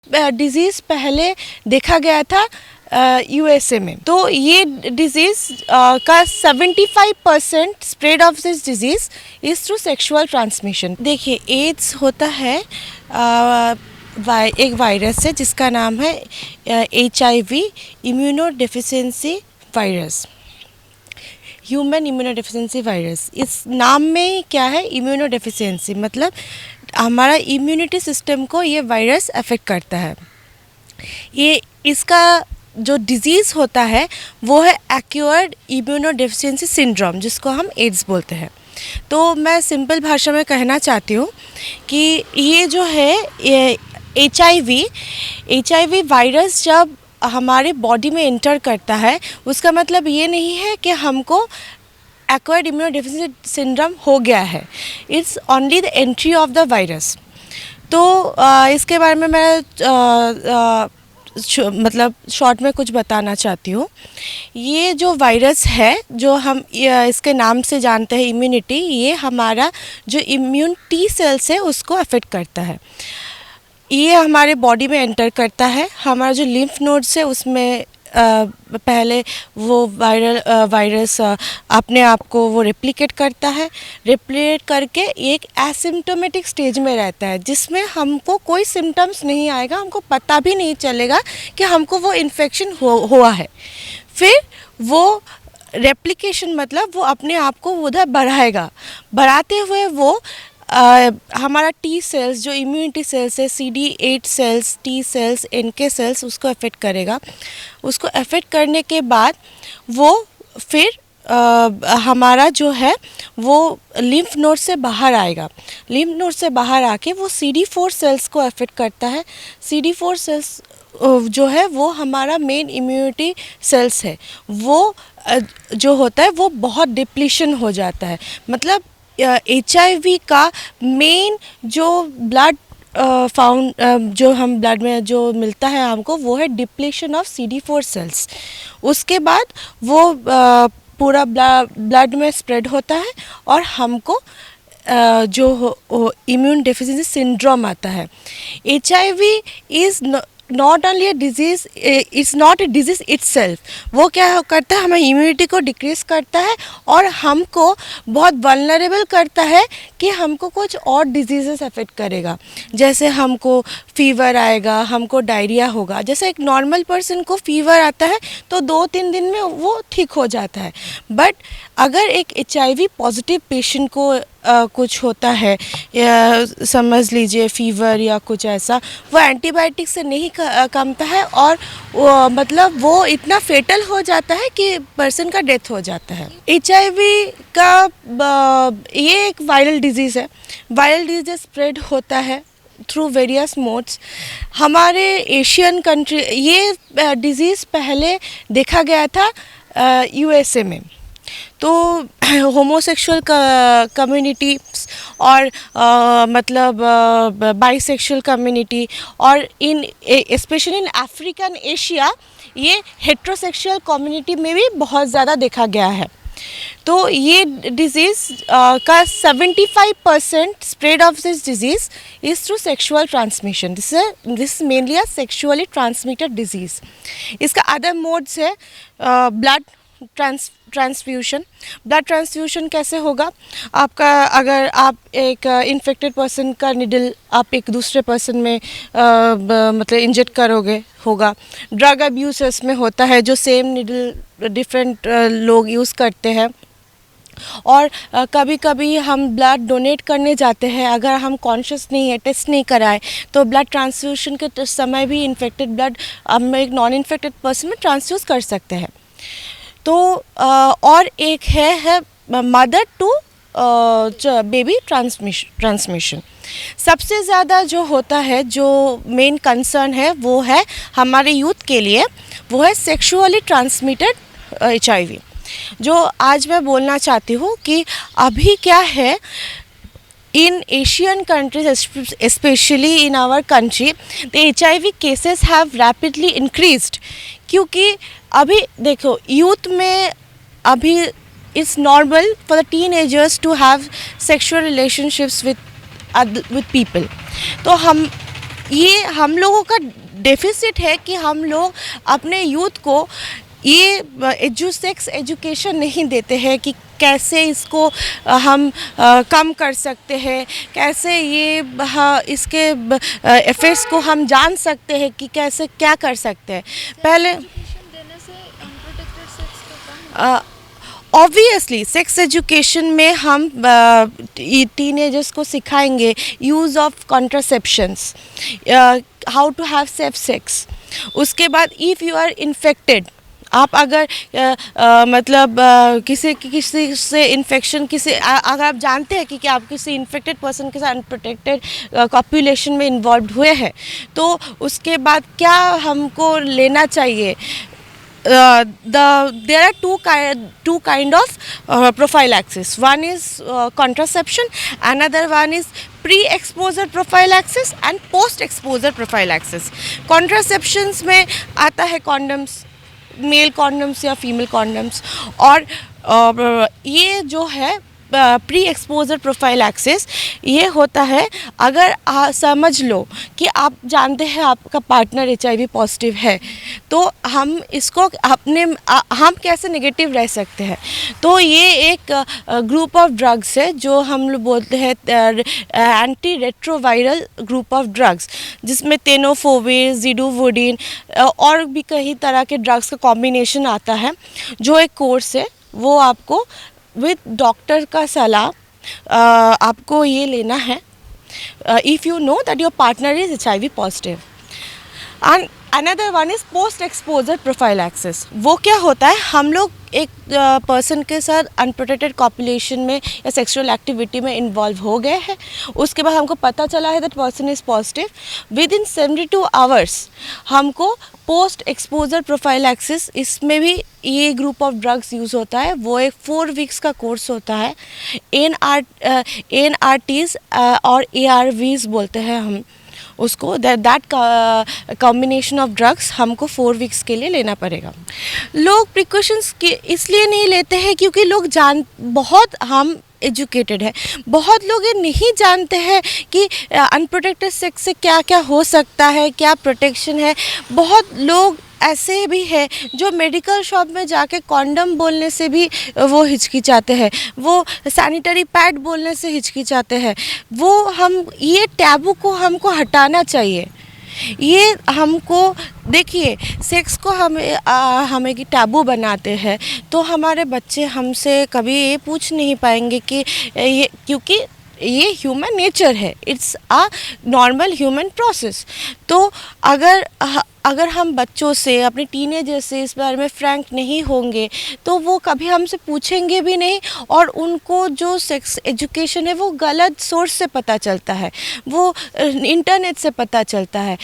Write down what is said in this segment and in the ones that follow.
Disease पहले देखा गया था यूएसए में। तो ये डिज़ीज़ का 75% spread of this disease is through sexual transmission. देखिए, एड्स होता है एक वायरस है जिसका नाम है HIV, immuno deficiency virus, human immuno deficiency virus. इस नाम में क्या है, इम्यूनो डेफिशिएंसी मतलब हमारा इम्यूनिटी सिस्टम को ये वायरस अफेक्ट करता है। ये इसका जो डिज़ीज़ होता है वो है एक्वायर्ड इम्यूनो डेफिशिएंसी सिंड्रोम, जिसको हम एड्स बोलते हैं। तो मैं सिंपल भाषा में कहना चाहती हूँ कि ये जो है HIV वायरस जब हमारे बॉडी में एंटर करता है, उसका मतलब ये नहीं है कि हमको एक्वायर्ड इम्यूनो डेफिशिएंसी सिंड्रोम हो गया है। It's only the entry of the virus. तो इसके बारे में मैं मतलब शॉर्ट में कुछ बताना चाहती हूँ। ये जो वायरस है, जो हम इसके नाम से जानते हैं इम्यूनिटी, ये हमारा जो इम्यून T सेल्स है उसको अफेक्ट करता है। ये हमारे बॉडी में एंटर करता है, हमारा जो लिम्फ नोड्स है उसमें पहले वो वायरस अपने आप को वो रेप्लिकेट करता है। रेप्लिकेट करके एक एसिम्प्टोमेटिक स्टेज में रहता है, जिसमें हमको कोई सिम्टम्स नहीं आएगा, हमको पता भी नहीं चलेगा कि हमको वो इन्फेक्शन हुआ है। फिर वो रेप्लिकेशन मतलब वो अपने आप को उधर बढ़ाएगा, बढ़ाते हुए वो हमारा T सेल्स जो इम्यूनिटी सेल्स है, CD8 cells, T cells, NK cells, उसको अफेक्ट करेगा। उसको अफेक्ट करने के बाद वो फिर हमारा जो है वो लिम्फ नोड से बाहर आएगा। लिम्फ नोड से बाहर आके वो CD4 सेल्स को अफेक्ट करता है। CD4 सेल्स जो है वो हमारा मेन इम्यूनिटी सेल्स है, वो जो होता है वो बहुत डिप्लीशन हो जाता है। मतलब HIV का मेन जो ब्लड जो हम ब्लड में जो मिलता है हमको, वो है डिप्लीशन ऑफ CD4 सेल्स। उसके बाद वो पूरा ब्लड में स्प्रेड होता है और हमको जो इम्यून डेफिशिएंसी सिंड्रोम आता है। HIV is not only a disease, it's not a disease itself. वो क्या करता है, हमारी इम्यूनिटी को डिक्रीज़ करता है और हमको बहुत वल्नरेबल करता है कि हमको कुछ और डिजीज़ेस अफेक्ट करेगा। जैसे हमको फीवर आएगा, हमको डायरिया होगा। जैसे एक नॉर्मल पर्सन को फीवर आता है तो 2-3 दिन में वो ठीक हो जाता है, बट अगर एक HIV पॉजिटिव पेशेंट को कुछ होता है, या समझ लीजिए फीवर या कुछ ऐसा, वो एंटीबायोटिक से नहीं कमता है और मतलब वो इतना फेटल हो जाता है कि पर्सन का डेथ हो जाता है। HIV का ये एक वायरल डिजीज़ है। वायरल डिजीज़ स्प्रेड होता है थ्रू वेरियस मोड्स। हमारे एशियन कंट्री ये डिज़ीज़ पहले देखा गया था USA में। तो होमोसेक्सुअल कम्युनिटी और मतलब बाइसेक्सुअल कम्युनिटी और स्पेशली इन अफ्रीकन एशिया ये हेट्रोसेक्सुअल कम्युनिटी में भी बहुत ज़्यादा देखा गया है। तो ये डिज़ीज़ का 75% spread of this disease is through sexual transmission. This mainly a sexually transmitted disease. इसका अदर मोड्स है ब्लड ट्रांसफ्यूशन। ब्लड ट्रांसफ्यूशन कैसे होगा, आपका अगर आप एक इन्फेक्टेड पर्सन का निडल आप एक दूसरे पर्सन में मतलब इंजेक्ट करोगे, होगा। ड्रग अब्यूज़ में होता है, जो सेम निडल डिफरेंट लोग यूज़ करते हैं। और कभी कभी हम ब्लड डोनेट करने जाते हैं, अगर हम कॉन्शियस नहीं है, टेस्ट नहीं कराए, तो ब्लड ट्रांसफ्यूशन के समय भी इन्फेक्टेड ब्लड हम एक नॉन इन्फेक्टेड पर्सन में ट्रांसफ्यूज़ कर सकते हैं। तो और एक है मदर टू बेबी ट्रांसमिशन। सबसे ज़्यादा जो होता है, जो मेन कंसर्न है वो है हमारे यूथ के लिए, वो है सेक्सुअली ट्रांसमिटेड HIV। जो आज मैं बोलना चाहती हूँ कि अभी क्या है, in Asian countries, especially in our country, the HIV cases have rapidly increased। क्योंकि अभी देखो यूथ में अभी it's normal for the teenagers to have sexual relationships with people। तो हम ये हम लोगों का डेफिसिट है कि हम लोग अपने यूथ को ये सेक्स एजुकेशन नहीं देते हैं कि कैसे इसको हम कम कर सकते हैं, कैसे ये इसके इफ़ेक्ट्स को हम जान सकते हैं कि कैसे क्या कर सकते हैं। पहले देने से अनप्रोटेक्टेड सेक्स का कम ऑब्वियसली सेक्स एजुकेशन में हम टीनेजर्स को सिखाएंगे use of contraceptions, how to have safe sex. उसके बाद इफ़ यू आर इन्फेक्टेड, आप अगर मतलब किसी से इन्फेक्शन अगर आप जानते हैं कि आप किसी इन्फेक्टेड पर्सन के साथ अनप्रोटेक्टेड कॉपुलेशन में इन्वॉल्व हुए हैं, तो उसके बाद क्या हमको लेना चाहिए। There are two kind of prophylaxis. One is contraception, another one is pre-exposure prophylaxis and post-exposure prophylaxis. Contraceptions में आता है condoms, मेल कॉन्डम्स या फीमेल कॉन्डम्स, और ये जो है प्री एक्सपोजर प्रोफाइलैक्सिस, ये होता है अगर समझ लो कि आप जानते हैं आपका पार्टनर HIV पॉजिटिव है, तो हम इसको हम कैसे नेगेटिव रह सकते हैं। तो ये एक ग्रुप ऑफ ड्रग्स है जो हम लोग बोलते हैं anti retroviral group of drugs, जिसमें टेनोफोविर, ज़िडोवुडिन और भी कई तरह के ड्रग्स का कॉम्बिनेशन आता है। जो एक कोर्स है वो आपको विद डॉक्टर का सलाह आपको ये लेना है if you know that your partner is HIV positive. And another one is post exposure prophylaxis. वो क्या होता है, हम लोग एक पर्सन के साथ अनप्रोटेक्टेड कॉपुलेशन में या सेक्सुअल एक्टिविटी में इन्वॉल्व हो गए हैं, उसके बाद हमको पता चला है that person is positive, with in 72 hours हमको पोस्ट एक्सपोजर प्रोफाइलैक्सिस, इसमें भी ये ग्रुप ऑफ ड्रग्स यूज़ होता है। वो एक 4 वीक्स का कोर्स होता है। NRTs और ARVs बोलते हैं हम उसको, दैट कॉम्बिनेशन ऑफ ड्रग्स हमको 4 वीक्स के लिए लेना पड़ेगा। लोग प्रिकॉशंस इसलिए नहीं लेते हैं क्योंकि लोग बहुत हम एजुकेटेड है, बहुत लोग ये नहीं जानते हैं कि अनप्रोटेक्टेड सेक्स से क्या क्या हो सकता है, क्या प्रोटेक्शन है। बहुत लोग ऐसे भी है जो मेडिकल शॉप में जाके कॉन्डम बोलने से भी वो हिचकिचाते हैं, वो सैनिटरी पैड बोलने से हिचकिचाते हैं। ये टैबू को हमको हटाना चाहिए। ये हमको देखिए, सेक्स को हमें कि टैबू बनाते हैं तो हमारे बच्चे हमसे कभी ये पूछ नहीं पाएंगे कि ये, क्योंकि ये ह्यूमन नेचर है, it's a normal human process. तो अगर हम बच्चों से, अपने टीनेजर से इस बारे में फ्रैंक नहीं होंगे तो वो कभी हमसे पूछेंगे भी नहीं, और उनको जो सेक्स एजुकेशन है वो गलत सोर्स से पता चलता है, वो इंटरनेट से पता चलता है।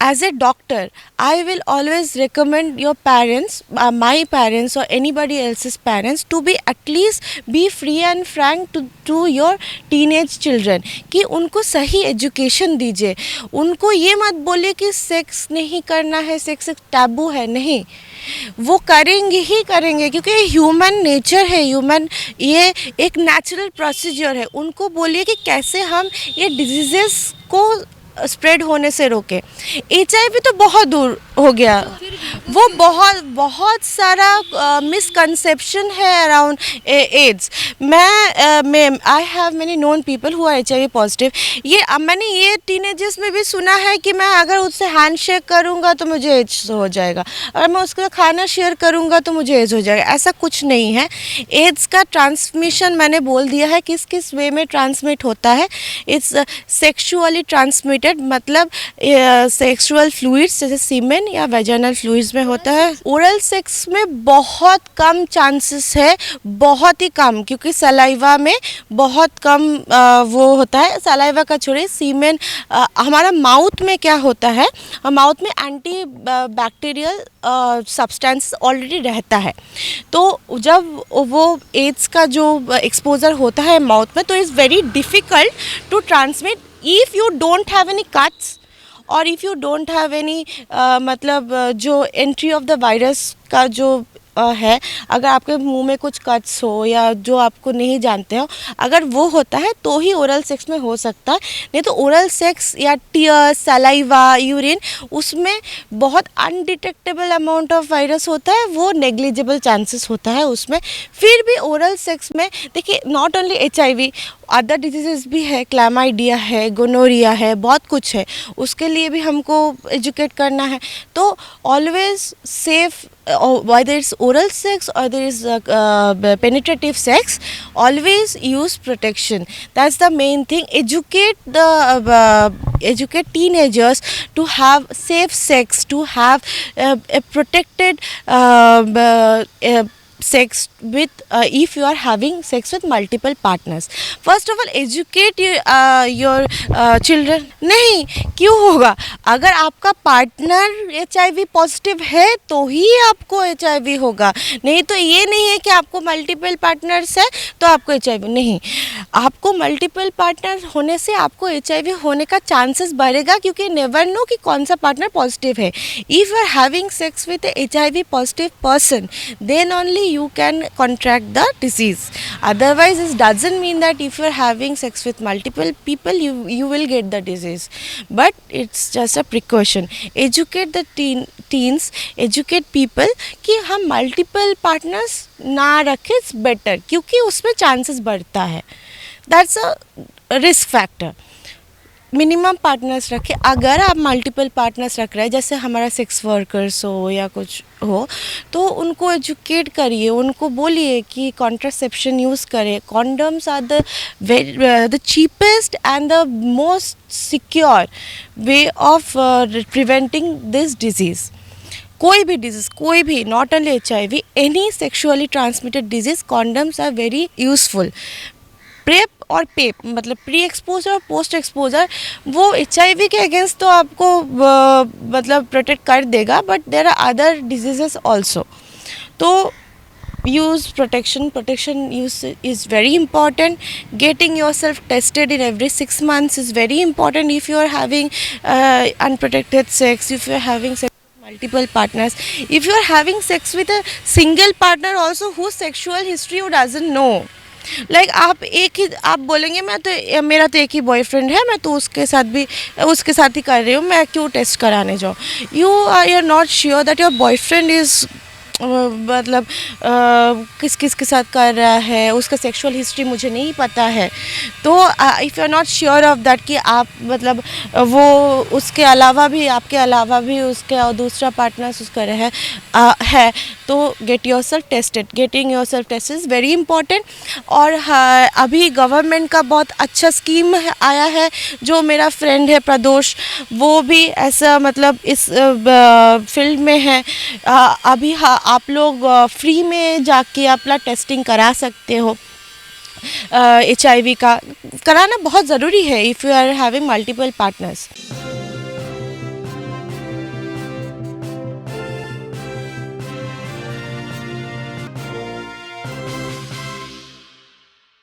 As a doctor, I will always recommend your parents, my parents or anybody else's parents, to be at least be free and frank to your teenage children, कि उनको सही एजुकेशन दीजिए। उनको ये मत बोले कि सेक्स नहीं करना है, सेक्स एक टैबू है, नहीं, वो करेंगे ही करेंगे क्योंकि ये ह्यूमन नेचर है, ये एक नेचुरल प्रोसीजर है। उनको बोलिए कि कैसे हम ये डिजीज़ेस को स्प्रेड होने से रोके। HIV तो बहुत दूर हो गया, वो बहुत सारा मिसकंसेप्शन है around AIDS. I have many known people who are HIV positive. मैंने ये टीनेजर्स में भी सुना है कि मैं अगर उससे हैंड शेक करूँगा तो मुझे एड्स हो जाएगा, अगर मैं उसका खाना शेयर करूँगा तो मुझे एड्स हो जाएगा। ऐसा कुछ नहीं है। एड्स का ट्रांसमिशन मैंने बोल दिया है किस किस वे में ट्रांसमिट होता है। इट्स सेक्सुअली ट्रांसमिटेड, मतलब सेक्सुअल फ्लूइड्स जैसे सीमेन या वेजाइनल फ्लूइड्स में होता है। ओरल सेक्स में बहुत कम चांसेस है, बहुत ही कम, क्योंकि सलाइवा में बहुत कम वो होता है। सलाइवा का छोड़िए, सीमेन हमारा माउथ में क्या होता है, माउथ में एंटी बैक्टीरियल सब्सटेंस ऑलरेडी रहता है। तो जब वो एड्स का जो एक्सपोजर होता है माउथ में, तो it's very difficult to transmit if you don't have any cuts और if you don't have any मतलब जो एंट्री ऑफ द वायरस का जो है, अगर आपके मुंह में कुछ कट्स हो या जो आपको नहीं जानते हो, अगर वो होता है तो ही ओरल सेक्स में हो सकता है, नहीं तो ओरल सेक्स या टीयर्स, सलाइवा, यूरिन, उसमें बहुत अनडिटेक्टेबल अमाउंट ऑफ वायरस होता है, वो नेग्लिजिबल चांसेस होता है उसमें। फिर भी ओरल सेक्स में देखिए not only HIV, other disease भी है, क्लैमाइडिया है, गोनोरिया है, बहुत कुछ है, उसके लिए भी हमको एजुकेट करना है। तो always safe, whether it's oral sex or there is penetrative sex, always use protection. That's the main thing. Educate teenagers to have safe sex, to have a protected sex with if you are having sex with multiple partners. First of all, educate your children. नहीं, क्यों होगा? अगर आपका partner HIV positive है तो ही आपको HIV होगा, नहीं तो ये नहीं है कि आपको मल्टीपल पार्टनर्स है तो आपको HIV नहीं। आपको मल्टीपल पार्टनर होने से आपको HIV होने का चांसेस बढ़ेगा, क्योंकि नेवर नो कि कौन सा पार्टनर पॉजिटिव है। If you are having sex with HIV positive person, then only you can contract the disease. Otherwise, it doesn't mean that if you are having sex with multiple people, you will get the disease. But it's just a precaution. Educate the teens, educate people कि हम multiple partners ना रखें, it's better, क्योंकि उसमें chances बढ़ता है. That's a risk factor. Minimum partners रखें। अगर आप मल्टीपल पार्टनर्स रख रहे हैं, जैसे हमारा सेक्स वर्कर्स हो या कुछ हो, तो उनको एजुकेट करिए, उनको बोलिए कि कॉन्ट्रासेप्शन यूज़ करें। Condoms are the cheapest and the most secure way of preventing this disease. कोई भी डिजीज़, कोई भी, not only HIV, any sexually transmitted disease, condoms are very useful. PrEP और पेप मतलब प्री एक्सपोजर और post exposure, वो HIV के against तो आपको मतलब प्रोटेक्ट कर देगा, but there are other diseases also. तो use protection use is very important. Getting yourself tested in every 6 months is very important if you are having unprotected sex, if you are having sex with multiple partners, if you are having sex with a single partner also whose sexual history you doesn't know. Like आप बोलेंगे मेरा तो एक ही boyfriend है, मैं तो उसके साथ ही कर रही हूँ, मैं क्यों टेस्ट कराने जाऊँ। You are not sure that your boyfriend is मतलब किस के साथ कर रहा है, उसका सेक्सुअल हिस्ट्री मुझे नहीं पता है। तो if you are not sure of that कि आप मतलब वो उसके अलावा भी, आपके अलावा भी उसके दूसरा पार्टनर्स उसका है, तो get yourself tested. Getting yourself tested is very important. और अभी गवर्नमेंट का बहुत अच्छा स्कीम आया है, जो मेरा फ्रेंड है प्रदोष, वो भी ऐसा मतलब इस फील्ड में है। अभी आप लोग फ्री में जाके अपना टेस्टिंग करा सकते हो। HIV का कराना बहुत ज़रूरी है if you are having multiple partners.